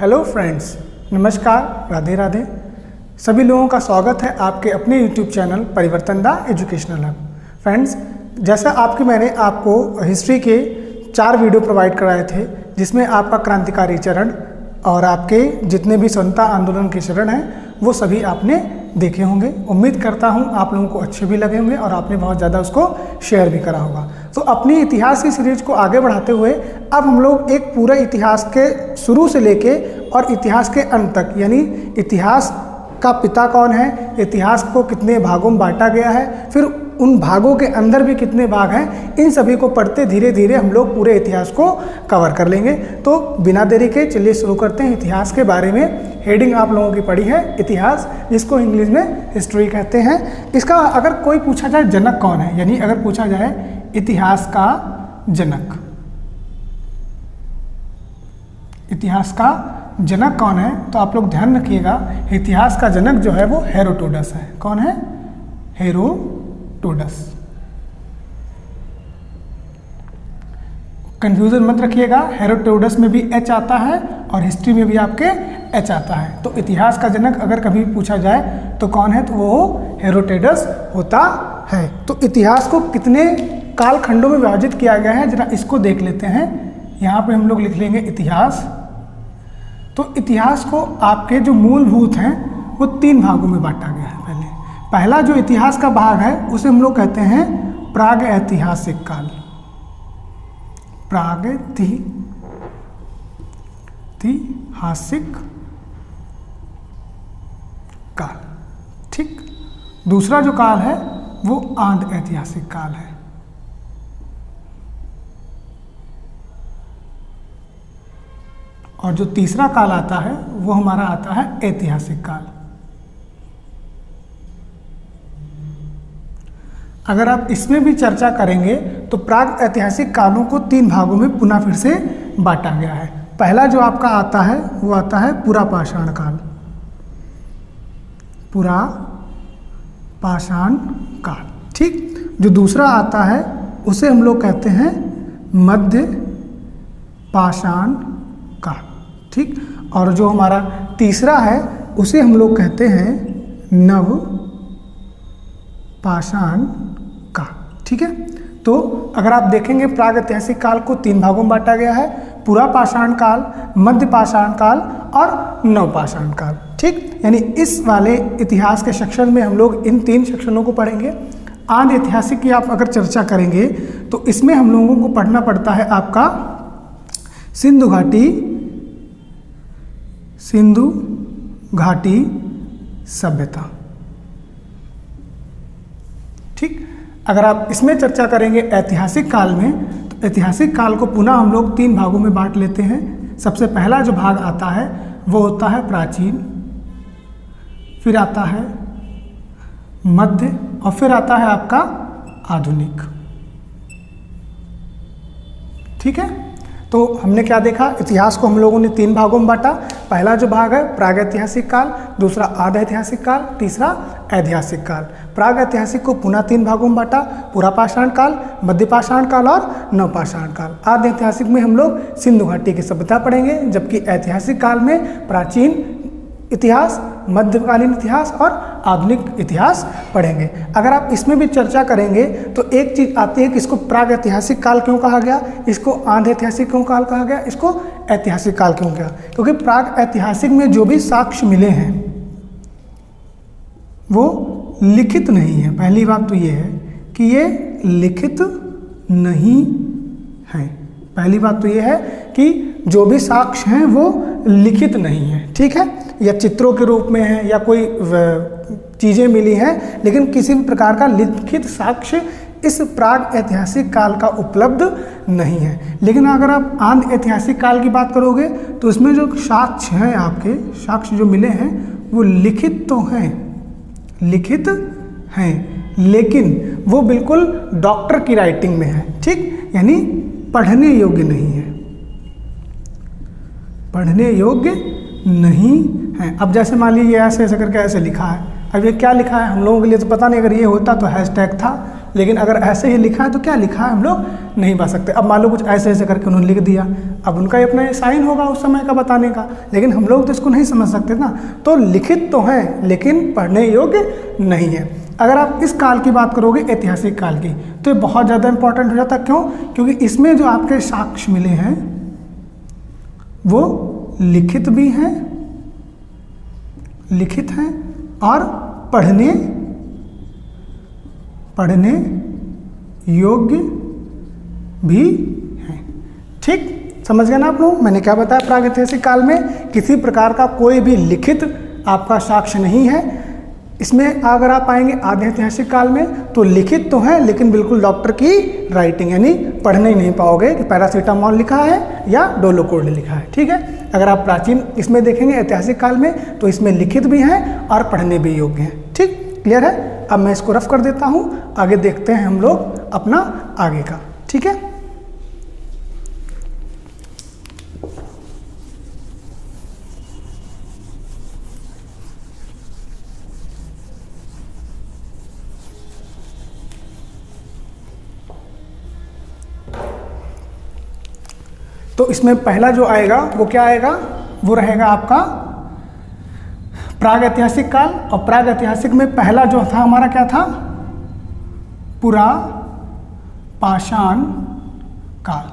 Hello friends, नमस्कार, राधे राधे। सभी लोगों का स्वागत है आपके अपने यूट्यूब चैनल परिवर्तन दा एजुकेशनल हब। फ्रेंड्स, जैसा मैंने आपको हिस्ट्री के 4 वीडियो प्रोवाइड कराए थे, जिसमें आपका क्रांतिकारी चरण और आपके जितने भी स्वतंत्रता आंदोलन के चरण हैं वो सभी आपने देखे होंगे। उम्मीद करता हूं आप लोगों को अच्छे भी लगे होंगे और आपने बहुत ज़्यादा उसको शेयर भी करा होगा। तो अपनी इतिहास की सीरीज को आगे बढ़ाते हुए अब हम लोग एक पूरा इतिहास के शुरू से लेके और इतिहास के अंत तक, यानी इतिहास का पिता कौन है, इतिहास को कितने भागों में बांटा गया है, फिर उन भागों के अंदर भी कितने भाग हैं, इन सभी को पढ़ते धीरे धीरे हम लोग पूरे इतिहास को कवर कर लेंगे। तो बिना देरी के चलिए शुरू करते हैं इतिहास के बारे में। हेडिंग आप लोगों की पढ़ी है इतिहास, जिसको इंग्लिश में हिस्ट्री कहते हैं। इसका अगर कोई पूछा जाए जनक कौन है, यानी अगर पूछा जाए इतिहास का जनक, इतिहास का जनक कौन है, तो आप लोग ध्यान रखिएगा इतिहास का जनक जो है वो हेरोडोटस है। कौन है? हेरोडोटस। कंफ्यूजन मत रखिएगा, हेरोडोटस में भी एच आता है और हिस्ट्री में भी आपके एच आता है। तो इतिहास का जनक अगर कभी पूछा जाए तो कौन है, तो वो हेरोडोटस होता है। तो इतिहास को कितने कालखंडों में विभाजित किया गया है, जरा इसको देख लेते हैं। यहाँ पे हम लोग लिख लेंगे इतिहास। तो इतिहास को आपके जो मूलभूत हैं वो 3 भागों में बांटा गया है। पहला जो इतिहास का भाग है उसे हम लोग कहते हैं प्रागैतिहासिक काल। प्रागैतिहासिक काल, ठीक। दूसरा जो काल है वो आद्य ऐतिहासिक काल है। और जो तीसरा काल आता है वो हमारा आता है ऐतिहासिक काल। अगर आप इसमें भी चर्चा करेंगे तो प्राग ऐतिहासिक कालों को 3 भागों में पुनः फिर से बांटा गया है। पहला जो आपका आता है वो आता है पुरापाषाण काल। पुरापाषाण काल, ठीक। जो दूसरा आता है उसे हम लोग कहते हैं मध्य पाषाण काल, ठीक। और जो हमारा तीसरा है उसे हम लोग कहते हैं नव पाषाण काल, ठीक है। तो अगर आप देखेंगे प्रागैतिहासिक काल को 3 भागों में बांटा गया है, पुरापाषाण काल, मध्य पाषाण काल और नवपाषाण काल, ठीक। यानी इस वाले इतिहास के सेक्शन में हम लोग इन 3 सेक्शनों को पढ़ेंगे। आद्य ऐतिहासिक की आप अगर चर्चा करेंगे तो इसमें हम लोगों को पढ़ना पड़ता है आपका सिंधु घाटी सभ्यता, ठीक। अगर आप इसमें चर्चा करेंगे ऐतिहासिक काल में, तो ऐतिहासिक काल को पुनः हम लोग 3 भागों में बांट लेते हैं। सबसे पहला जो भाग आता है वो होता है प्राचीन, फिर आता है मध्य और फिर आता है आपका आधुनिक, ठीक है। तो हमने क्या देखा, इतिहास को हम लोगों ने 3 भागों में बांटा। पहला जो भाग है प्रागैतिहासिक काल, दूसरा आद्य ऐतिहासिक काल, तीसरा ऐतिहासिक काल। प्रागैतिहासिक को पुनः 3 भागों में बांटा, पुरापाषाण काल, मध्यपाषाण काल और नवपाषाण काल। आद्य ऐतिहासिक में हम लोग सिंधु घाटी की सभ्यता पढ़ेंगे, जबकि ऐतिहासिक काल में प्राचीन इतिहास, मध्यकालीन इतिहास और आधुनिक इतिहास पढ़ेंगे। अगर आप इसमें भी चर्चा करेंगे तो एक चीज़ आती है कि इसको प्रागैतिहासिक काल क्यों कहा गया, इसको आद्य ऐतिहासिक क्यों काल कहा गया, इसको ऐतिहासिक काल क्यों कहा, क्योंकि प्रागैतिहासिक में जो भी साक्ष्य मिले हैं वो लिखित नहीं है। पहली बात तो ये है कि ये लिखित नहीं है। पहली बात तो ये है कि जो भी साक्ष्य हैं वो लिखित नहीं है, ठीक है, या चित्रों के रूप में है या कोई चीज़ें मिली हैं, लेकिन किसी भी प्रकार का लिखित साक्ष्य इस प्राग ऐतिहासिक काल का उपलब्ध नहीं है। लेकिन अगर आप आद्य ऐतिहासिक काल की बात करोगे तो इसमें जो साक्ष्य हैं, आपके साक्ष्य जो मिले हैं वो लिखित तो हैं, लिखित हैं, लेकिन वो बिल्कुल डॉक्टर की राइटिंग में है, ठीक, यानी पढ़ने योग्य नहीं है, पढ़ने योग्य नहीं है। अब जैसे मान लीजिए ऐसे ऐसे करके ऐसे लिखा है, अब ये क्या लिखा है हम लोगों के लिए तो पता नहीं, अगर ये होता तो हैशटैग था, लेकिन अगर ऐसे ही लिखा है तो क्या लिखा है हम लोग नहीं पा सकते। अब मान लो कुछ ऐसे ऐसे करके उन्होंने लिख दिया, अब उनका ही अपना साइन होगा उस समय का बताने का, लेकिन हम लोग तो इसको नहीं समझ सकते ना। तो लिखित तो है लेकिन पढ़ने योग्य नहीं है। अगर आप इस काल की बात करोगे, ऐतिहासिक काल की, तो ये बहुत ज़्यादा इंपॉर्टेंट हो जाता। क्यों? क्योंकि इसमें जो आपके साक्ष्य मिले हैं वो लिखित भी हैं, लिखित हैं और पढ़ने योग्य भी हैं। ठीक, समझ गए ना आप लोग? मैंने क्या बताया, प्रागैतिहासिक काल में किसी प्रकार का कोई भी लिखित आपका साक्ष्य नहीं है। इसमें अगर आप आएंगे आधे ऐतिहासिक काल में तो लिखित तो है लेकिन बिल्कुल डॉक्टर की राइटिंग, यानी पढ़ने ही नहीं पाओगे कि पैरासीटामोल लिखा है या डोलोकोड लिखा है। ठीक है, अगर आप प्राचीन इसमें देखेंगे ऐतिहासिक काल में तो इसमें लिखित भी हैं और पढ़ने भी योग्य हैं। ठीक, क्लियर है? अब मैं इसको रफ कर देता हूँ, आगे देखते हैं हम लोग अपना आगे का। ठीक है, तो इसमें पहला जो आएगा वो क्या आएगा, वो रहेगा आपका प्रागैतिहासिक काल। और प्रागैतिहासिक में पहला जो था हमारा क्या था, पुरा पाषाण काल।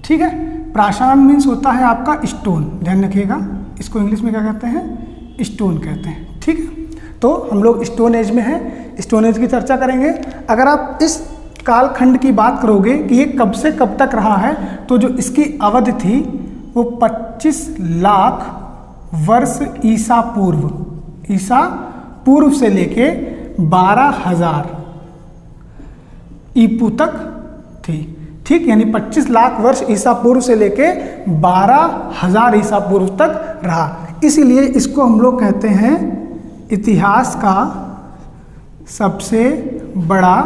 ठीक है, पाषाण मीन्स होता है आपका स्टोन, ध्यान रखिएगा, इसको इंग्लिश में क्या कहते हैं, स्टोन कहते हैं। ठीक है, तो हम लोग स्टोन एज में हैं, स्टोन एज की चर्चा करेंगे। अगर आप इस कालखंड की बात करोगे कि ये कब से कब तक रहा है, तो जो इसकी अवधि थी वो 25 लाख वर्ष ईसा पूर्व से लेके 12,000 ईपू तक थी। ठीक, यानी 25 लाख वर्ष ईसा पूर्व से लेके 12,000 ईसा पूर्व तक रहा। इसीलिए इसको हम लोग कहते हैं इतिहास का सबसे बड़ा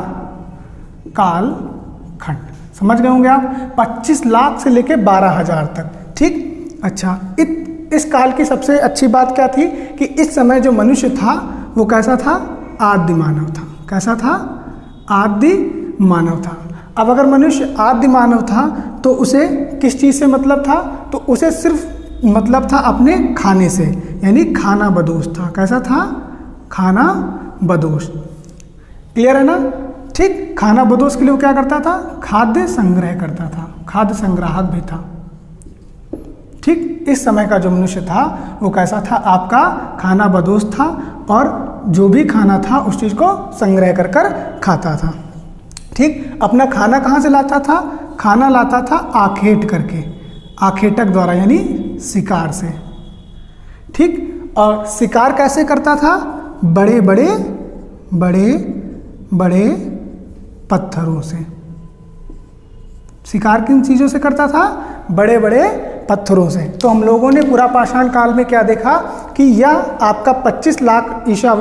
काल खंड। समझ गए होंगे आप, 25 लाख से लेके 12,000 तक। ठीक, अच्छा, इस काल की सबसे अच्छी बात क्या थी कि इस समय जो मनुष्य था वो कैसा था, आदि मानव था। कैसा था, आदि मानव था। अब अगर मनुष्य आदि मानव था तो उसे किस चीज़ से मतलब था, तो उसे सिर्फ मतलब था अपने खाने से, यानी खाना बदोश था। कैसा था, खाना बदोश। क्लियर है ना? ठीक, खाना बदोश के लिए वो क्या करता था, खाद्य संग्रह करता था, खाद्य संग्राहक भी था। ठीक, इस समय का जो मनुष्य था वो कैसा था, आपका खाना बदोश था और जो भी खाना था उस चीज़ को संग्रह कर कर खाता था। ठीक, अपना खाना कहाँ से लाता था, खाना लाता था आखेट करके, आखेटक द्वारा, यानी शिकार से। ठीक, और शिकार कैसे करता था, बड़े बड़े पत्थरों से। शिकार किन चीज़ों से करता था, बड़े बड़े पत्थरों से। तो हम लोगों ने पूरा पाषाण काल में क्या देखा कि यह आपका 25 लाख ईसा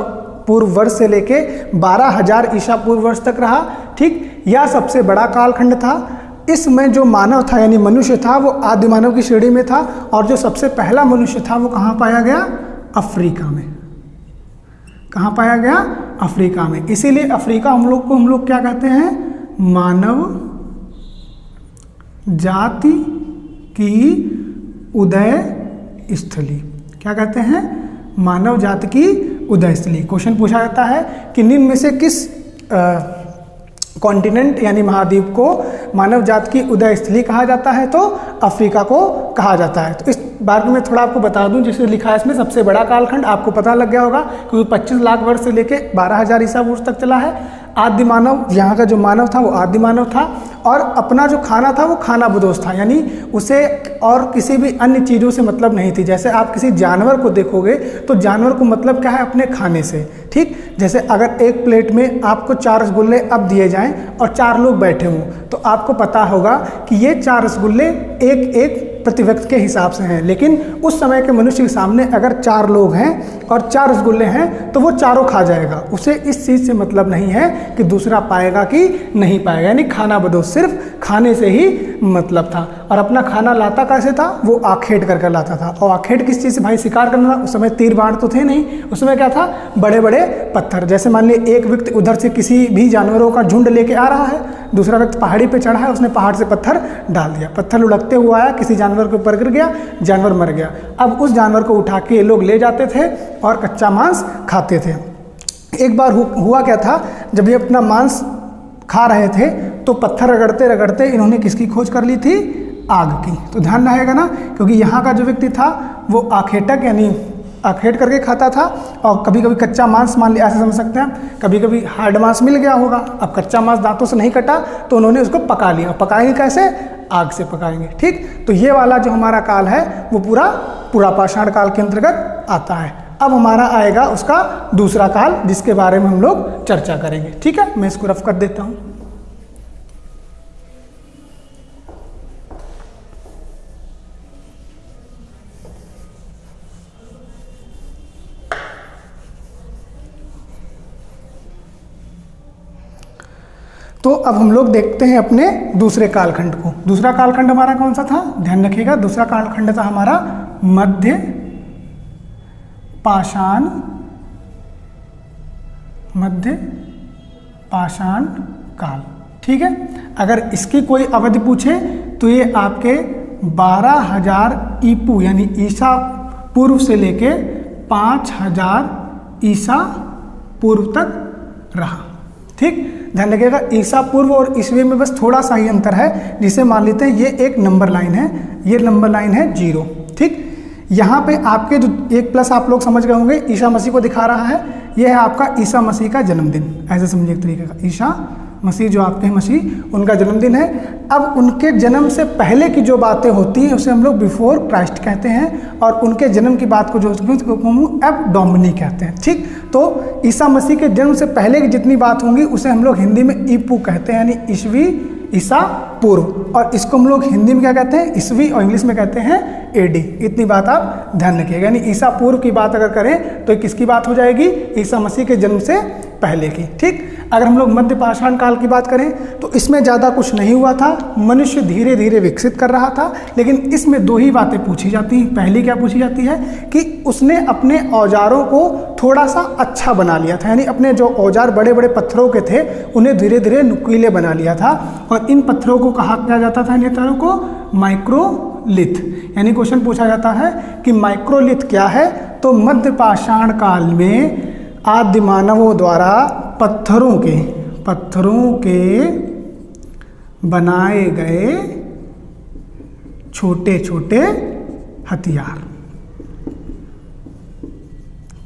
पूर्व वर्ष से लेके 12,000 ईसा पूर्व वर्ष तक रहा। ठीक, यह सबसे बड़ा कालखंड था। इसमें जो मानव था यानी मनुष्य था वो आदि मानव की श्रेणी में था, और जो सबसे पहला मनुष्य था वो कहाँ पाया गया, अफ्रीका में। कहाँ पाया गया, अफ्रीका में। इसीलिए अफ्रीका हम लोग क्या कहते हैं, मानव जाति की उदय स्थली। क्या कहते हैं, मानव जाति की उदय स्थली। क्वेश्चन पूछा जाता है कि निम्न में से किस कॉन्टिनेंट यानी महाद्वीप को मानव जाति की उदय स्थली कहा जाता है, तो अफ्रीका को कहा जाता है। तो इस बारे में थोड़ा आपको बता दूं, जैसे लिखा है इसमें सबसे बड़ा कालखंड, आपको पता लग गया होगा क्योंकि 25 लाख वर्ष से लेके 12,000 ईसा पूर्व तक चला है। आदि मानव, यहाँ का जो मानव था वो आदि मानव था, और अपना जो खाना था वो खाना बदोश था, यानी उसे और किसी भी अन्य चीज़ों से मतलब नहीं थी। जैसे आप किसी जानवर को देखोगे तो जानवर को मतलब क्या है, अपने खाने से। ठीक, जैसे अगर एक प्लेट में आपको 4 रसगुल्ले अब दिए जाएं और 4 लोग बैठे हों, तो आपको पता होगा कि ये 4 रसगुल्ले एक प्रति व्यक्ति के हिसाब से हैं, लेकिन उस समय के मनुष्य के सामने अगर 4 लोग हैं और 4 रसगुल्ले हैं तो वो चारों खा जाएगा। उसे इस चीज़ से मतलब नहीं है कि दूसरा पाएगा कि नहीं पाएगा, यानी खाना बदोश, सिर्फ खाने से ही मतलब था। और अपना खाना लाता कैसे था, वो आखेट करके लाता था। और आखेट किस चीज़ से भाई, शिकार करना था। उस समय तीर बाण तो थे नहीं, उस समय क्या था, बड़े बड़े पत्थर। जैसे मान लीजिए एक व्यक्ति उधर से किसी भी जानवरों का झुंड लेके आ रहा है, दूसरा व्यक्ति पहाड़ी पे चढ़ा है, उसने पहाड़ से पत्थर डाल दिया, पत्थर लुढ़कते हुआ आया, किसी जानवर के ऊपर गिर गया, जानवर मर गया। अब उस जानवर को उठा के ये लोग ले जाते थे और कच्चा मांस खाते थे। एक बार हुआ क्या था, जब ये अपना मांस खा रहे थे तो पत्थर रगड़ते रगड़ते इन्होंने किसकी खोज कर ली थी, आग की। तो ध्यान रहेगा ना, क्योंकि यहाँ का जो व्यक्ति था वो आखेटक यानी आखेट करके खाता था। और कभी कभी कच्चा मांस, मान लिया ऐसे समझ सकते हैं, कभी कभी हार्ड मांस मिल गया होगा, अब कच्चा मांस दांतों से नहीं कटा तो उन्होंने उसको पका लिया। पकाएंगे कैसे, आग से पकाएंगे। ठीक, तो ये वाला जो हमारा काल है वो पूरा पाषाण काल के अंतर्गत आता है। अब हमारा आएगा उसका दूसरा काल, जिसके बारे में हम लोग चर्चा करेंगे। ठीक है, मैं इसको रफ कर देता हूं। तो अब हम लोग देखते हैं अपने दूसरे कालखंड को। दूसरा कालखंड हमारा कौन सा था, ध्यान रखिएगा, दूसरा कालखंड था हमारा मध्य पाषाण काल। ठीक है, अगर इसकी कोई अवधि पूछे तो ये आपके 12,000 ईपू यानी ईसा पूर्व से लेके 5,000 ईसा पूर्व तक रहा। ठीक, ध्यान रखिएगा, ईसा पूर्व और ईस्वी में बस थोड़ा सा ही अंतर है, जिसे मान लेते हैं ये एक नंबर लाइन है, ये नंबर लाइन है 0। ठीक, यहाँ पे आपके जो एक प्लस आप लोग समझ गए होंगे, ईसा मसीह को दिखा रहा है, ये है आपका ईसा मसीह का जन्मदिन, ऐसे समझिए एक तरीके का। ईसा मसीह जो आपके मसीह, उनका जन्मदिन है। अब उनके जन्म से पहले की जो बातें होती हैं उसे हम लोग बिफोर क्राइस्ट कहते हैं, और उनके जन्म की बात को जो एब डोमिनी कहते हैं। ठीक, तो ईसा मसीह के जन्म से पहले की जितनी बात होंगी उसे हम लोग हिंदी में ईपू कहते हैं, यानी ईस्वी ईसा पूर्व, और इसको हम लोग हिंदी में क्या कहते हैं, ईस्वी, और इंग्लिश में कहते हैं एडी। इतनी बात आप ध्यान रखिएगा, यानी ईसा पूर्व की बात अगर करें तो किसकी बात हो जाएगी, ईसा मसीह के जन्म से पहले की। ठीक, अगर हम लोग मध्य पाषाण काल की बात करें तो इसमें ज़्यादा कुछ नहीं हुआ था, मनुष्य धीरे धीरे विकसित कर रहा था। लेकिन इसमें दो ही बातें पूछी जाती हैं। पहली क्या पूछी जाती है कि उसने अपने औजारों को थोड़ा सा अच्छा बना लिया था, यानी अपने जो औजार बड़े बड़े पत्थरों के थे उन्हें धीरे धीरे नुकीले बना लिया था। और इन पत्थरों को कहा क्या जाता था, इन पत्थरों को माइक्रोलिथ, यानी क्वेश्चन पूछा जाता है कि माइक्रोलिथ क्या है, तो मध्य पाषाण काल में आदि मानवों द्वारा पत्थरों के बनाए गए छोटे छोटे हथियार।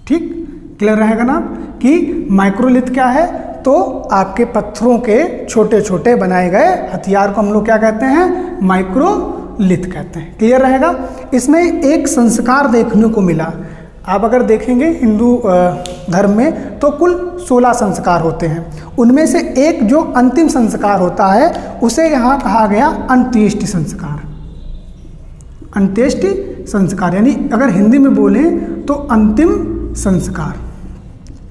ठीक, क्लियर रहेगा ना कि माइक्रोलिथ क्या है, तो आपके पत्थरों के छोटे छोटे बनाए गए हथियार को हम लोग क्या कहते हैं, माइक्रोलिथ कहते हैं। क्लियर रहेगा। इसमें एक संस्कार देखने को मिला। आप अगर देखेंगे हिंदू धर्म में तो कुल 16 संस्कार होते हैं, उनमें से एक जो अंतिम संस्कार होता है उसे यहाँ कहा गया अंत्येष्टि संस्कार। अंत्येष्टि संस्कार यानी अगर हिंदी में बोलें तो अंतिम संस्कार,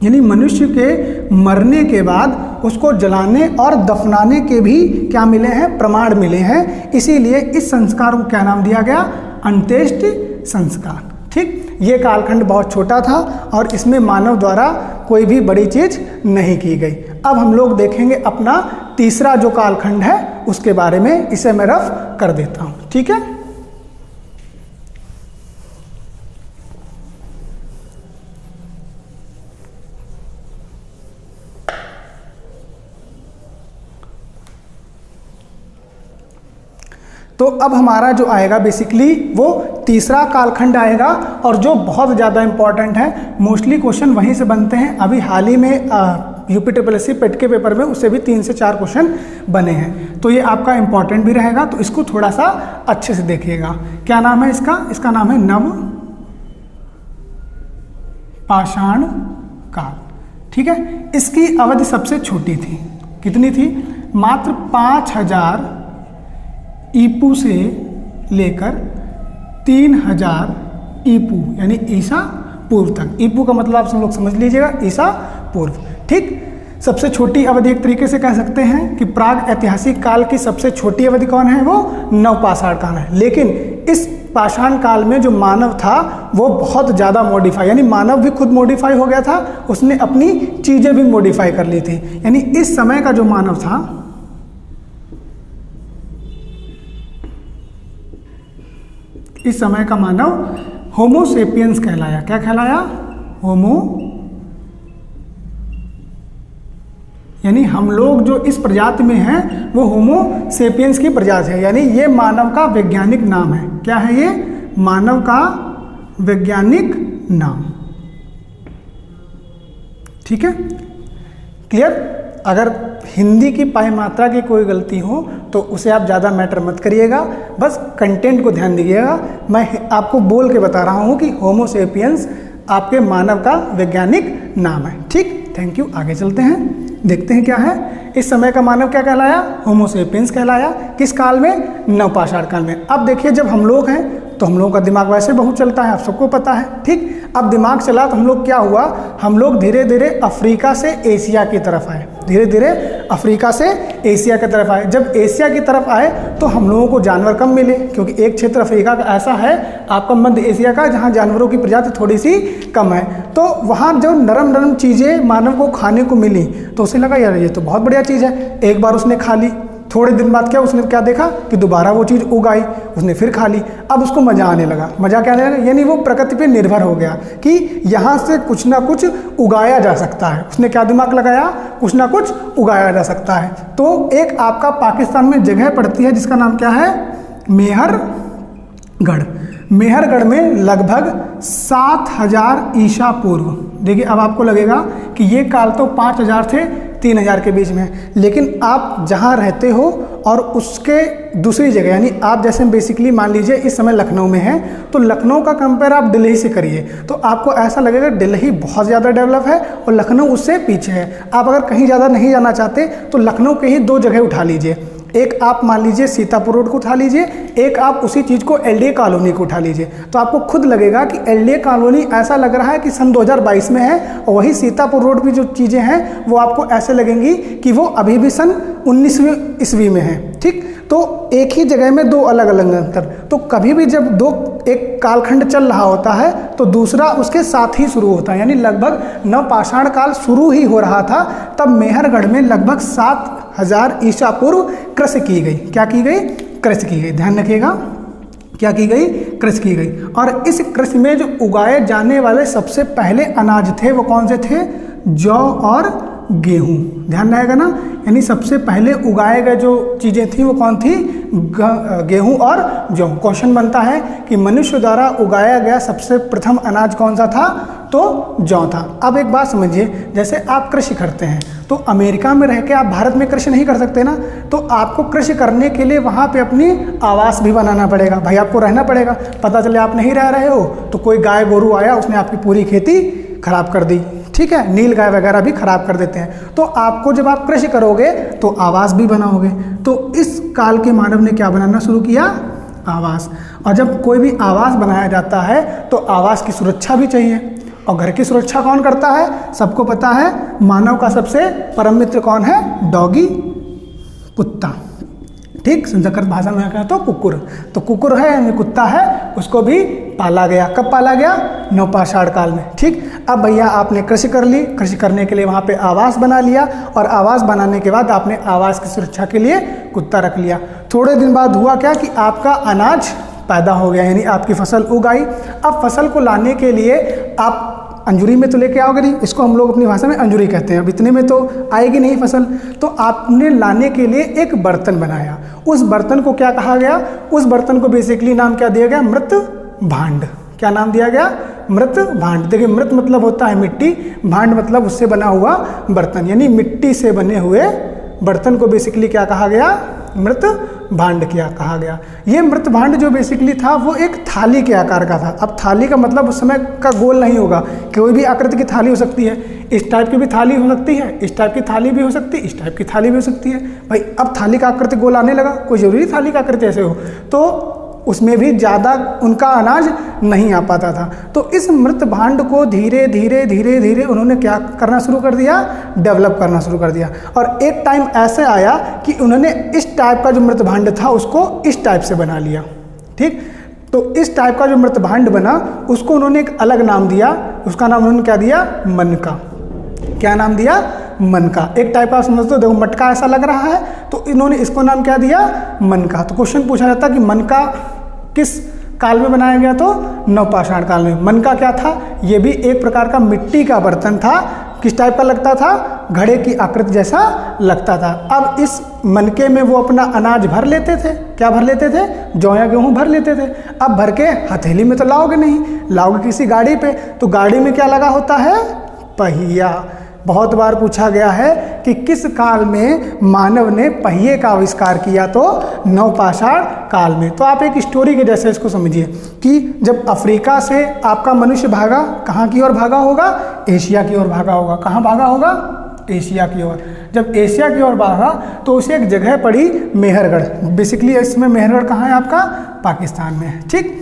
यानी मनुष्य के मरने के बाद उसको जलाने और दफनाने के भी क्या मिले हैं, प्रमाण मिले हैं। इसीलिए इस संस्कार को क्या नाम दिया गया, अंत्येष्टि संस्कार। ठीक, ये कालखंड बहुत छोटा था और इसमें मानव द्वारा कोई भी बड़ी चीज नहीं की गई। अब हम लोग देखेंगे अपना तीसरा जो कालखंड है उसके बारे में, इसे मैं रफ कर देता हूं। ठीक है, तो अब हमारा जो आएगा बेसिकली वो तीसरा कालखंड आएगा, और जो बहुत ज़्यादा इंपॉर्टेंट है, मोस्टली क्वेश्चन वहीं से बनते हैं। अभी हाल ही में यूपीट्रिपलएससी पेट के पेपर में उससे भी 3 से 4 क्वेश्चन बने हैं, तो ये आपका इंपॉर्टेंट भी रहेगा, तो इसको थोड़ा सा अच्छे से देखिएगा। क्या नाम है इसका नाम है नव पाषाण काल। ठीक है, इसकी अवधि सबसे छोटी थी, कितनी थी, मात्र 5,000 ईपू से लेकर 3,000 ईपू यानी ईसा पूर्व तक। ईपू का मतलब आप सब लोग समझ लीजिएगा, ईसा पूर्व। ठीक, सबसे छोटी अवधि एक तरीके से कह सकते हैं कि प्राग ऐतिहासिक काल की सबसे छोटी अवधि कौन है, वो नवपाषाण काल है। लेकिन इस पाषाण काल में जो मानव था वो बहुत ज़्यादा मॉडिफाई, यानी मानव भी खुद मॉडिफाई हो गया था, उसने अपनी चीज़ें भी मॉडिफाई कर ली थी। यानी इस समय का जो मानव था, इस समय का मानव होमो सेपियंस कहलाया। क्या कहलाया? होमो, यानी हम लोग जो इस प्रजाति में हैं वो होमो सेपियंस की प्रजाति है। यानी ये मानव का वैज्ञानिक नाम है। क्या है ये? मानव का वैज्ञानिक नाम। ठीक है, क्लियर? अगर हिंदी की पाई मात्रा की कोई गलती हो तो उसे आप ज़्यादा मैटर मत करिएगा, बस कंटेंट को ध्यान दीजिएगा। मैं आपको बोल के बता रहा हूँ कि होमो सेपियंस आपके मानव का वैज्ञानिक नाम है। ठीक, थैंक यू। आगे चलते हैं, देखते हैं क्या है। इस समय का मानव क्या कहलाया? होमो सेपियंस कहलाया। किस काल में? नवपाषाण काल में। अब देखिए, जब हम लोग हैं तो हम लोगों का दिमाग वैसे बहुत चलता है, आप सबको पता है। ठीक, अब दिमाग चला तो हम लोग क्या हुआ, हम लोग धीरे धीरे अफ्रीका से एशिया की तरफ आए, धीरे धीरे अफ्रीका से एशिया की तरफ आए। जब एशिया की तरफ आए तो हम लोगों को जानवर कम मिले, क्योंकि एक क्षेत्र अफ्रीका का ऐसा है, आपका मध्य एशिया का, जहाँ जानवरों की प्रजाति थोड़ी सी कम है। तो वहाँ जो नरम नरम चीज़ें मानव को खाने को मिली तो उसे लगा यार ये तो बहुत बढ़िया चीज़ है। एक बार उसने खा ली, थोड़े दिन बाद क्या उसने क्या देखा कि दोबारा वो चीज़ उग आई, उसने फिर खा ली। अब उसको मज़ा आने लगा। मज़ा क्या आने लगा? यानी वो प्रकृति पे निर्भर हो गया कि यहाँ से कुछ ना कुछ उगाया जा सकता है। उसने क्या दिमाग लगाया? कुछ ना कुछ उगाया जा सकता है। तो एक आपका पाकिस्तान में जगह पड़ती है जिसका नाम क्या है? मेहरगढ़। मेहरगढ़ में लगभग 7000 ईसा पूर्व। देखिए, अब आपको लगेगा कि ये काल तो 5000 से 3000 के बीच में, लेकिन आप जहाँ रहते हो और उसके दूसरी जगह, यानी आप जैसे बेसिकली मान लीजिए इस समय लखनऊ में है, तो लखनऊ का कंपेयर आप दिल्ली से करिए तो आपको ऐसा लगेगा दिल्ली बहुत ज़्यादा डेवलप है और लखनऊ उससे पीछे है। आप अगर कहीं ज़्यादा नहीं जाना चाहते तो लखनऊ के ही 2 जगह उठा लीजिए। एक आप मान लीजिए सीतापुर रोड को उठा लीजिए, एक आप उसी चीज़ को एलडीए कॉलोनी को उठा लीजिए, तो आपको खुद लगेगा कि एलडीए कॉलोनी ऐसा लग रहा है कि सन 2022 में है, और वही सीतापुर रोड की जो चीज़ें हैं वो आपको ऐसे लगेंगी कि वो अभी भी सन 19वीं ईस्वी में है। ठीक, तो एक ही जगह में 2 अलग अलग अंतर। तो कभी भी जब एक कालखंड चल रहा होता है तो दूसरा उसके साथ ही शुरू होता है। यानी लगभग नवपाषाण काल शुरू ही हो रहा था, तब मेहरगढ़ में लगभग 7000 ईसा पूर्व कृषि की गई। क्या की गई? कृषि की गई। ध्यान रखिएगा, क्या की गई? कृषि की गई। और इस कृषि में जो उगाए जाने वाले सबसे पहले अनाज थे वो कौन से थे? जौ और गेहूं। ध्यान रहेगा ना, यानी सबसे पहले उगाए गए जो चीज़ें थी वो कौन थी? गेहूं और जौ। क्वेश्चन बनता है कि मनुष्य द्वारा उगाया गया सबसे प्रथम अनाज कौन सा था? तो जौ था। अब एक बात समझिए, जैसे आप कृषि करते हैं तो अमेरिका में रह के आप भारत में कृषि नहीं कर सकते ना, तो आपको कृषि करने के लिए वहाँ पे अपनी आवास भी बनाना पड़ेगा। भाई आपको रहना पड़ेगा। पता चले आप नहीं रह रहे हो तो कोई गाय गोरू आया, उसने आपकी पूरी खेती खराब कर दी। ठीक है, नील गाय वगैरह भी खराब कर देते हैं। तो आपको जब आप कृषि करोगे तो आवास भी बनाओगे। तो इस काल के मानव ने क्या बनाना शुरू किया? आवास। और जब कोई भी आवास बनाया जाता है तो आवास की सुरक्षा भी चाहिए, और घर की सुरक्षा कौन करता है? सबको पता है, मानव का सबसे परम मित्र कौन है? डॉगी, कुत्ता। ठीक, संस्कृत भाषा में कहते तो कुकुर। तो कुकुर है यानी कुत्ता है, उसको भी पाला गया। कब पाला गया? नवपाषाण काल में। ठीक, अब भैया आपने कृषि कर ली, कृषि करने के लिए वहाँ पे आवास बना लिया, और आवास बनाने के बाद आपने आवास की सुरक्षा के लिए कुत्ता रख लिया। थोड़े दिन बाद हुआ क्या कि आपका अनाज पैदा हो गया, यानी आपकी फसल उग आई। अब फसल को लाने के लिए आप अंजूरी में तो लेके आओगे नहीं, इसको हम लोग अपनी भाषा में अंजूरी कहते हैं। अब इतने में तो आएगी नहीं फसल, तो आपने लाने के लिए एक बर्तन बनाया। उस बर्तन को क्या कहा गया? उस बर्तन को बेसिकली नाम क्या दिया गया? मृत भांड। क्या नाम दिया गया? मृत भांड। देखिए, मृत मतलब होता है मिट्टी, भांड मतलब उससे बना हुआ बर्तन, यानी मिट्टी से बने हुए बर्तन को बेसिकली क्या कहा गया? मृत भांड क्या कहा गया। ये मृत भांड जो बेसिकली था वो एक थाली के आकार का था। अब थाली का मतलब उस समय का गोल नहीं होगा, कोई भी आकृति की थाली हो सकती है। इस टाइप की भी थाली हो सकती है, इस टाइप की थाली भी हो सकती है, इस टाइप की थाली भी हो सकती है। भाई अब थाली का आकृति गोल आने लगा, कोई जरूरी थाली का आकृति ऐसे हो। तो उसमें भी ज़्यादा उनका अनाज नहीं आ पाता था। तो इस मृत भांड को धीरे धीरे धीरे धीरे उन्होंने क्या करना शुरू कर दिया, डेवलप करना शुरू कर दिया। और एक टाइम ऐसे आया कि उन्होंने इस टाइप का जो मृत भांड था उसको इस टाइप से बना लिया। ठीक, तो इस टाइप का जो मृत भांड बना उसको उन्होंने एक अलग नाम दिया, उसका नाम उन्होंने क्या दिया, मनका। क्या नाम दिया, मनका। एक टाइप का समझ तो देखो मटका ऐसा लग रहा है, तो इन्होंने इसको नाम क्या दिया, मनका। तो क्वेश्चन पूछा जाता कि मनका किस काल में बनाया गया, तो नवपाषाण काल में। मनका क्या था, ये भी एक प्रकार का मिट्टी का बर्तन था। किस टाइप का लगता था, घड़े की आकृति जैसा लगता था। अब इस मनके में वो अपना अनाज भर लेते थे। क्या भर लेते थे, जौ या गेहूँ भर लेते थे। अब भर के हथेली में तो लाओगे नहीं, लाओगे किसी गाड़ी पे, तो गाड़ी में क्या लगा होता है, पहिया। बहुत बार पूछा गया है कि किस काल में मानव ने पहिए का आविष्कार किया, तो नवपाषाण काल में। तो आप एक स्टोरी के जैसे इसको समझिए कि जब अफ्रीका से आपका मनुष्य भागा, कहाँ की ओर भागा होगा, एशिया की ओर भागा होगा। कहाँ भागा होगा, एशिया की ओर। जब एशिया की ओर भागा तो उसे एक जगह पड़ी मेहरगढ़। बेसिकली इसमें मेहरगढ़ कहाँ है आपका, पाकिस्तान में है। ठीक,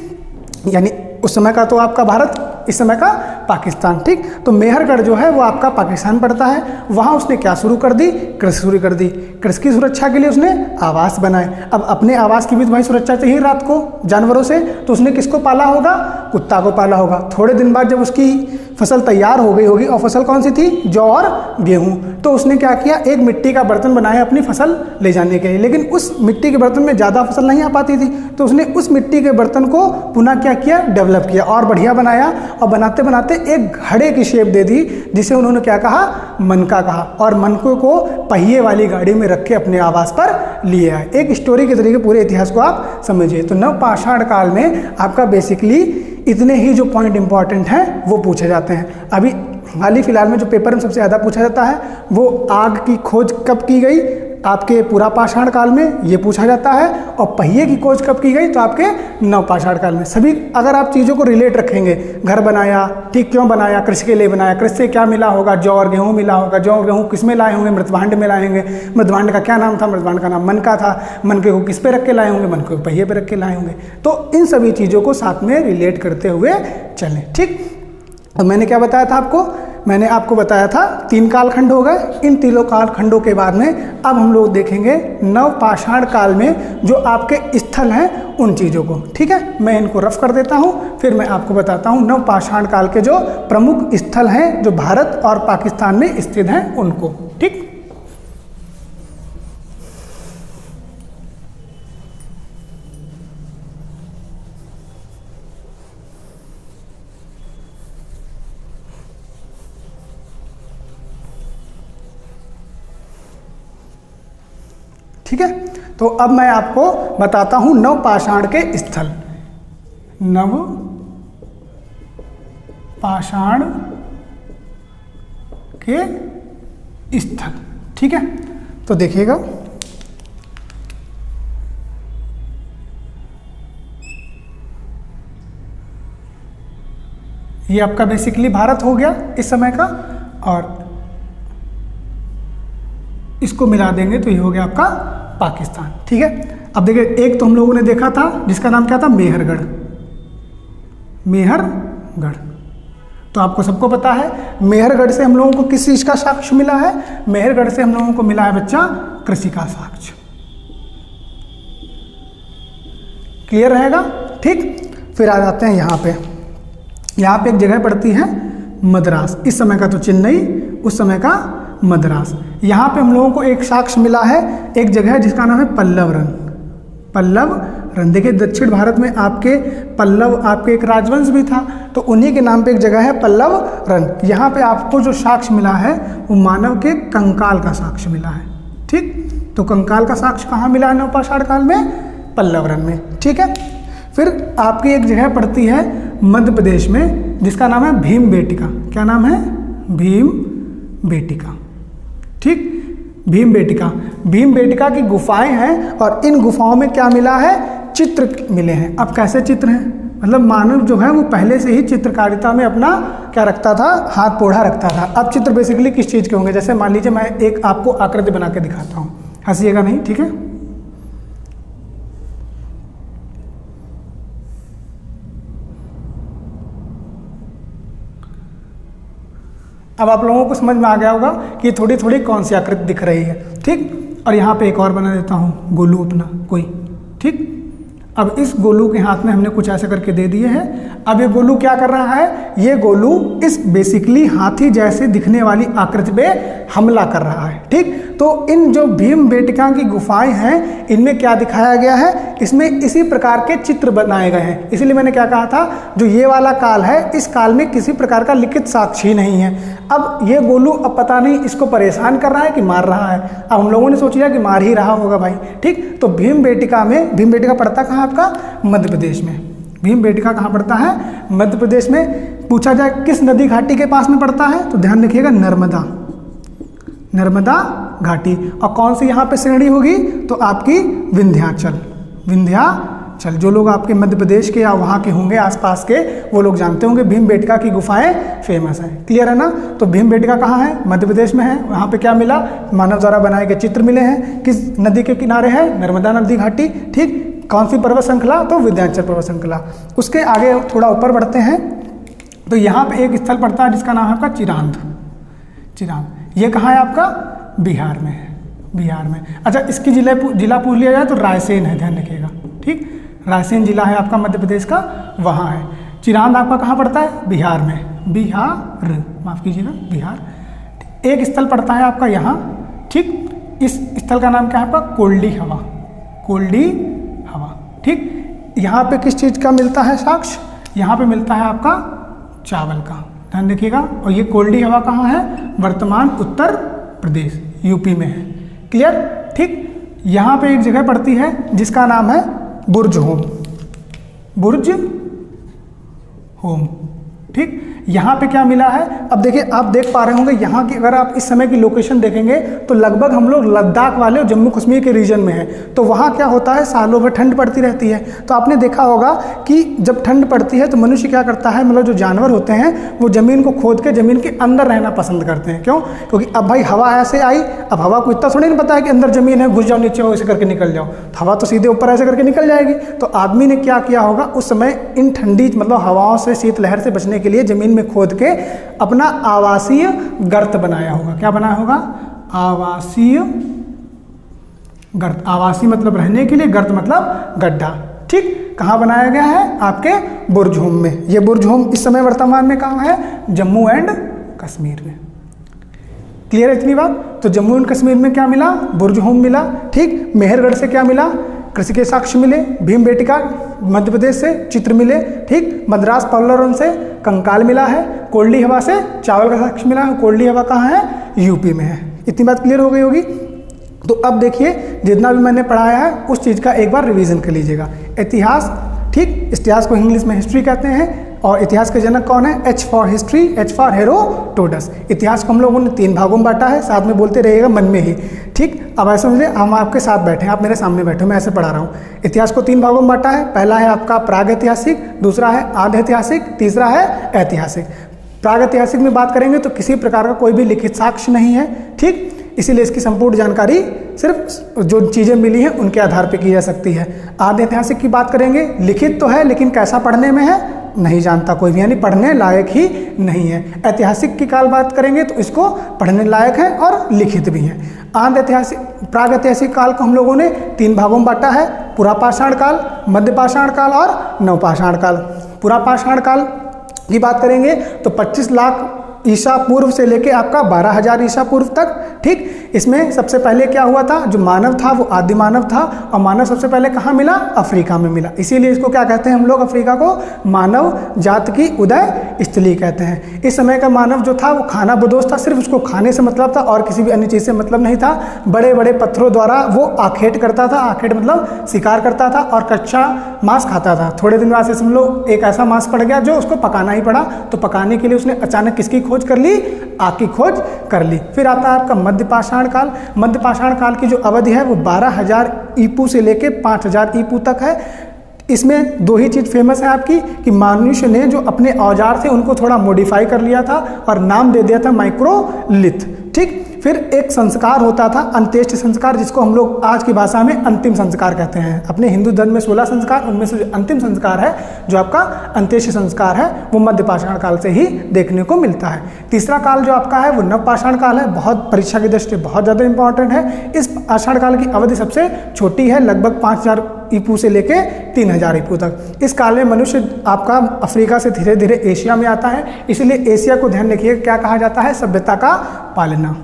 यानी उस समय का तो आपका भारत, इस समय का पाकिस्तान। ठीक, तो मेहरगढ़ जो है वो आपका पाकिस्तान पड़ता है। वहाँ उसने क्या शुरू कर दी, कृषि शुरू कर दी। कृषि की सुरक्षा के लिए उसने आवास बनाए। अब अपने आवास की भी तो भाई सुरक्षा चाहिए रात को जानवरों से, तो उसने किसको पाला होगा, कुत्ता को पाला होगा। थोड़े दिन बाद जब उसकी फसल तैयार हो गई होगी, और फसल कौन सी थी, जौ और गेहूँ, तो उसने क्या किया, एक मिट्टी का बर्तन बनाया अपनी फसल ले जाने के लिए। लेकिन उस मिट्टी के बर्तन में ज़्यादा फसल नहीं आ पाती थी, तो उसने उस मिट्टी के बर्तन को पुनः क्या किया, डेवलप किया और बढ़िया बनाया। और बनाते बनाते एक घड़े की शेप दे दी, जिसे उन्होंने क्या कहा, मनका कहा। और मनके को पहिए वाली गाड़ी में रख के अपने आवास पर लिए आए। एक स्टोरी के तरीके पूरे इतिहास को आप समझिए। तो नवपाषाण काल में आपका बेसिकली इतने ही जो पॉइंट इंपॉर्टेंट हैं वो पूछे जाते हैं। अभी हाल ही फिलहाल में जो पेपर में सबसे ज़्यादा पूछा जाता है वो आग की खोज कब की गई, आपके पुरापाषाण काल में ये पूछा जाता है। और पहिए की खोज कब की गई, तो आपके नवपाषाण काल में। सभी अगर आप चीज़ों को रिलेट रखेंगे, घर बनाया, ठीक, क्यों बनाया, कृषि के लिए बनाया, कृषि से क्या मिला होगा, जौ और गेहूँ मिला होगा। जौ और गेहूँ किस में लाए होंगे, मृतभांड में लाए होंगे। मृतभांड का क्या नाम था, मृतभांड का नाम मनका था। मनके को किस पे रख के लाए होंगे, मनके को पहिए पे रख के लाए होंगे। तो इन सभी चीज़ों को साथ में रिलेट करते हुए चलें। ठीक, अब मैंने क्या बताया था आपको, मैंने आपको बताया था 3 कालखंड हो गए। इन तीनों कालखंडों के बाद में अब हम लोग देखेंगे नवपाषाण काल में जो आपके स्थल हैं उन चीज़ों को। ठीक है, मैं इनको रफ कर देता हूँ, फिर मैं आपको बताता हूँ नवपाषाण काल के जो प्रमुख स्थल हैं जो भारत और पाकिस्तान में स्थित हैं उनको। ठीक, ठीक है। तो अब मैं आपको बताता हूं नवपाषाण के स्थल। नवपाषाण के स्थल, ठीक है। तो देखिएगा, ये आपका बेसिकली भारत हो गया इस समय का, और इसको मिला देंगे तो ये हो गया आपका पाकिस्तान। ठीक है, अब देखिए एक तो हम लोगों ने देखा था जिसका नाम क्या था, मेहरगढ़। मेहरगढ़ तो आपको सबको पता है, मेहरगढ़ से हम लोगों को किस चीज का साक्ष्य मिला है, मेहरगढ़ से हम लोगों को मिला है बच्चा कृषि का साक्ष्य। क्लियर रहेगा। ठीक, फिर आ जाते हैं यहाँ पे। यहाँ पे एक जगह पड़ती है मद्रास। इस समय का तो चेन्नई, उस समय का मद्रास। यहाँ पे हम लोगों को एक साक्ष्य मिला है, एक जगह जिसका नाम है पल्लव रन। पल्लव रन, देखिए दक्षिण भारत में आपके पल्लव, आपके एक राजवंश भी था, तो उन्हीं के नाम पे एक जगह है पल्लव रन। यहाँ पे आपको जो साक्ष्य मिला है वो मानव के कंकाल का साक्ष्य मिला है। ठीक, तो कंकाल का साक्ष्य कहाँ मिला है नवपाषाण काल में, पल्लव रन में। ठीक है, फिर आपकी एक जगह पड़ती है मध्य प्रदेश में जिसका नाम है भीम बेटिका। क्या नाम है, भीम बेटिका। ठीक, भीम बेटिका, भीम बेटिका की गुफाएं हैं, और इन गुफाओं में क्या मिला है, चित्र मिले हैं। अब कैसे चित्र हैं, मतलब मानव जो है वो पहले से ही चित्रकारिता में अपना क्या रखता था, हाथ पोढ़ा रखता था। अब चित्र बेसिकली किस चीज़ के होंगे, जैसे मान लीजिए मैं एक आपको आकृति बना के दिखाता हूँ, हंसिएगा नहीं, ठीक है। अब आप लोगों को समझ में आ गया होगा कि ये थोड़ी थोड़ी कौन सी आकृति दिख रही है, ठीक। और यहाँ पे एक और बना देता हूँ गोलू अपना कोई, ठीक। अब इस गोलू के हाथ में हमने कुछ ऐसे करके दे दिए हैं। अब ये गोलू क्या कर रहा है, ये गोलू इस बेसिकली हाथी जैसे दिखने वाली आकृति पे हमला कर रहा है, ठीक। तो इन जो भीमबेटका की गुफाएं हैं इनमें क्या दिखाया गया है, इसमें इसी प्रकार के चित्र बनाए गए हैं। इसीलिए मैंने क्या कहा था, जो ये वाला काल है इस काल में किसी प्रकार का लिखित साक्षी नहीं है। अब ये गोलू अब पता नहीं इसको परेशान कर रहा है कि मार रहा है। अब हम लोगों ने सोच लिया कि मार ही रहा होगा भाई, ठीक। तो भीमबेटका में, भीमबेटका पड़ता कहाँ आपका, मध्य प्रदेश में। भीमबेटका कहाँ पड़ता है, मध्य प्रदेश में। पूछा जाए किस नदी घाटी के पास में पड़ता है, तो ध्यान रखिएगा नर्मदा, नर्मदा घाटी। और कौन सी यहाँ पे श्रेणी होगी, तो आपकी विंध्याचल, विंध्याचल। जो लोग आपके मध्य प्रदेश के या वहाँ के होंगे आसपास के, वो लोग जानते होंगे भीमबेटका की गुफाएं फेमस हैं। क्लियर है ना। तो भीमबेटका कहाँ है, मध्य प्रदेश में है। वहाँ पे क्या मिला, मानव द्वारा बनाए गए चित्र मिले हैं। किस नदी के किनारे है, नर्मदा नदी घाटी, ठीक। कौन सी पर्वत श्रृंखला, तो विंध्याचल पर्वत श्रृंखला। उसके आगे थोड़ा ऊपर बढ़ते हैं तो यहाँ पे एक स्थल पड़ता है जिसका नाम है आपका चिरांद, चिरांद। ये कहाँ है आपका, बिहार में है, बिहार में। अच्छा, इसकी जिला पूछ लिया जाए तो रायसेन है, ध्यान रखिएगा, ठीक। रायसेन जिला है आपका मध्य प्रदेश का, वहाँ है। चिरांद आपका कहाँ पड़ता है, बिहार में, बिहार, माफ कीजिएगा, बिहार। एक स्थल पड़ता है आपका यहाँ, ठीक। इस स्थल का नाम क्या है आपका, कोल्डी हवा, कोल्डी हवा, ठीक। यहाँ पे किस चीज़ का मिलता है साक्ष्य, यहाँ पे मिलता है आपका चावल का, ध्यान रखिएगा। और ये कोल्डी हवा कहाँ है, वर्तमान उत्तर प्रदेश, यूपी में है। क्लियर, ठीक। यहाँ पे एक जगह पड़ती है जिसका नाम है बुर्ज होम, बुर्ज होम, ठीक। यहाँ पे क्या मिला है, अब देखिए आप देख पा रहे होंगे यहाँ की, अगर आप इस समय की लोकेशन देखेंगे तो लगभग हम लोग लद्दाख वाले और जम्मू कश्मीर के रीजन में हैं। तो वहाँ क्या होता है, सालों भर ठंड पड़ती रहती है। तो आपने देखा होगा कि जब ठंड पड़ती है तो मनुष्य क्या करता है, मतलब जो जानवर होते हैं वो ज़मीन को खोद के ज़मीन के अंदर रहना पसंद करते हैं। क्यों, क्योंकि अब भाई हवा ऐसे आई, अब हवा को इतना थोड़ी नहीं पता है कि अंदर ज़मीन है, घुस जाओ नीचे हो ऐसे करके निकल जाओ, हवा तो सीधे ऊपर ऐसे करके निकल जाएगी। तो आदमी ने क्या किया होगा उस समय, इन ठंडी मतलब हवाओं से, शीतलहर से बचने के लिए ज़मीन में खोद के अपना आवासीय गर्त बनाया होगा। क्या बनाया होगा, आवासीय गर्त। आवासीय मतलब रहने के लिए, गर्त मतलब गड्ढा, ठीक। कहाँ बनाया गया है, आपके बुर्ज होम में। ये बुर्ज होम इस समय वर्तमान में कहाँ है, जम्मू एंड कश्मीर में। क्लियर है इतनी बात। तो जम्मू एंड कश्मीर में क्या मिला, बुर्ज होम मिला, ठीक। मेहरगढ़ से क्या मिला, कृषि के साक्ष्य मिले। भीमबेटका मध्य प्रदेश से चित्र मिले, ठीक। मद्रास पोलारन से कंकाल मिला है। कोल्डी हवा से चावल का साक्ष्य मिला है। कोल्डी हवा कहाँ है, यूपी में है। इतनी बात क्लियर हो गई होगी। तो अब देखिए जितना भी मैंने पढ़ाया है उस चीज़ का एक बार रिवीजन कर लीजिएगा। इतिहास, ठीक। इतिहास को इंग्लिश में हिस्ट्री कहते हैं। और इतिहास के जनक कौन है, H for history, H for Herodotus. इतिहास को हम लोगों ने 3 भागों में बांटा है, साथ में बोलते रहिएगा मन में ही, ठीक। अब ऐसे समझिए हम आपके साथ बैठे हैं, आप मेरे सामने बैठे हो, मैं ऐसे पढ़ा रहा हूँ। इतिहास को 3 भागों में बांटा है। पहला है आपका प्राग ऐतिहासिक, दूसरा है आध ऐतिहासिक, तीसरा है ऐतिहासिक। प्राग ऐतिहासिक में बात करेंगे तो किसी प्रकार का कोई भी लिखित साक्ष्य नहीं है, ठीक। इसीलिए इसकी संपूर्ण जानकारी सिर्फ जो चीज़ें मिली हैं उनके आधार पर की जा सकती है। आधे ऐतिहासिक की बात करेंगे, लिखित तो है लेकिन कैसा पढ़ने में है नहीं जानता कोई भी, यानी पढ़ने लायक ही नहीं है। ऐतिहासिक की काल बात करेंगे तो इसको पढ़ने लायक है और लिखित भी है। आधे ऐतिहासिक, प्राग ऐतिहासिक काल को हम लोगों ने 3 भागों में बांटा है, पुरापाषाण काल, मध्यपाषाण काल और नवपाषाण काल। पुरापाषाण काल की बात करेंगे तो 25 लाख ईसा पूर्व से लेके आपका 12,000 ईसा पूर्व तक, ठीक। इसमें सबसे पहले क्या हुआ था, जो मानव था वो आदि मानव था। और मानव सबसे पहले कहाँ मिला, अफ्रीका में मिला। इसीलिए इसको क्या कहते हैं हम लोग, अफ्रीका को मानव जात की उदय स्थली कहते हैं। इस समय का मानव जो था वो खाना बदोश था, सिर्फ उसको खाने से मतलब था और किसी भी अन्य चीज़ से मतलब नहीं था। बड़े बड़े पत्थरों द्वारा वो आखेट करता था, आखेट मतलब शिकार करता था और कच्चा मांस खाता था। थोड़े दिन बाद से हम लोग एक ऐसा मांस पड़ गया जो उसको पकाना ही पड़ा, तो पकाने के लिए उसने अचानक किसकी खोज कर ली, आग की खोज कर ली। फिर आता है आपका मध्यपाषाण काल। मध्यपाषाण काल की जो अवधि है वो 12,000 ईपू से लेके 5,000 ईपू तक है। इसमें 2 ही चीज़ फेमस है आपकी कि मनुष्य ने जो अपने औजार थे उनको थोड़ा मॉडिफाई कर लिया था और नाम दे दिया था माइक्रोलिथ, ठीक। फिर एक संस्कार होता था अंत्येष्टि संस्कार, जिसको हम लोग आज की भाषा में अंतिम संस्कार कहते हैं। अपने हिंदू धर्म में 16 संस्कार, उनमें से जो अंतिम संस्कार है, जो आपका अंत्येष्टि संस्कार है, वो मध्य पाषाण काल से ही देखने को मिलता है। तीसरा काल जो आपका है वो नव पाषाण काल है। बहुत परीक्षा की दृष्टि बहुत ज़्यादा इंपॉर्टेंट है। इस पाषाण काल की अवधि सबसे छोटी है, लगभग 5000 ईपू से लेके 3000 ईपू तक। इस काल में मनुष्य आपका अफ्रीका से धीरे धीरे एशिया में आता है, इसलिए एशिया को ध्यान रखिए क्या कहा जाता है, सभ्यता का पालना।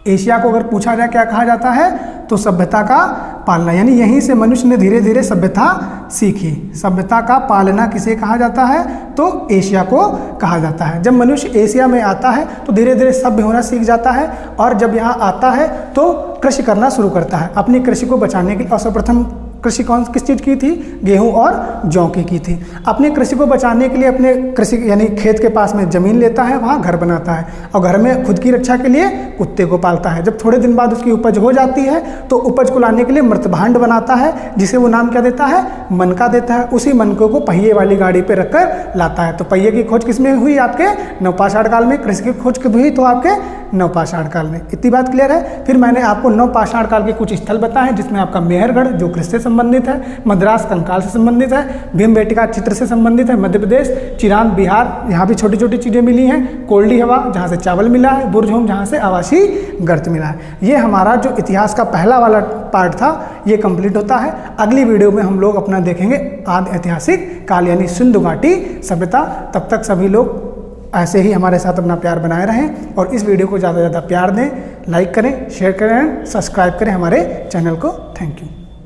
एशिया को अगर पूछा जाए क्या कहा जाता है, तो सभ्यता का पालना, यानी यहीं से मनुष्य ने धीरे धीरे सभ्यता सीखी। सभ्यता का पालना किसे कहा जाता है, तो एशिया को कहा जाता है। जब मनुष्य एशिया में आता है तो धीरे धीरे सभ्य होना सीख जाता है, और जब यहाँ आता है तो कृषि करना शुरू करता है। अपनी कृषि को बचाने के लिए सर्वप्रथम कृषि किस चीज़ की थी, गेहूं और जौ की थी। अपनी कृषि को बचाने के लिए अपने कृषि यानी खेत के पास में ज़मीन लेता है, वहाँ घर बनाता है, और घर में खुद की रक्षा के लिए कुत्ते को पालता है। जब थोड़े दिन बाद उसकी उपज हो जाती है तो उपज को लाने के लिए मृतभांड बनाता है, जिसे वो नाम क्या देता है, मनका देता है। उसी मनकों को पहिए वाली गाड़ी पर रखकर लाता है। तो पहिए की खोज किसमें हुई, आपके नवपाषाण काल में। कृषि की खोज कब हुई, तो आपके नवपाषाण काल में। इतनी बात क्लियर है। फिर मैंने आपको नवपाषाण काल के कुछ स्थल बताए, जिसमें आपका मेहरगढ़ जो कृषि से संबंधित है, मद्रास कंकाल से संबंधित है, भीमबेटका चित्र से संबंधित है, मध्य प्रदेश, चिरांद बिहार, यहाँ भी छोटी छोटी चीज़ें मिली हैं, कोल्डी हवा जहाँ से चावल मिला है, बुरझोम जहाँ से आवासीय गर्त मिला है। ये हमारा जो इतिहास का पहला वाला पार्ट था ये कंप्लीट होता है। अगली वीडियो में हम लोग अपना देखेंगे आदि ऐतिहासिक काल यानी सिंधु घाटी सभ्यता। तब तक सभी लोग ऐसे ही हमारे साथ अपना प्यार बनाए रहें, और इस वीडियो को ज़्यादा से ज़्यादा प्यार दें, लाइक करें, शेयर करें, सब्सक्राइब करें हमारे चैनल को। Thank you.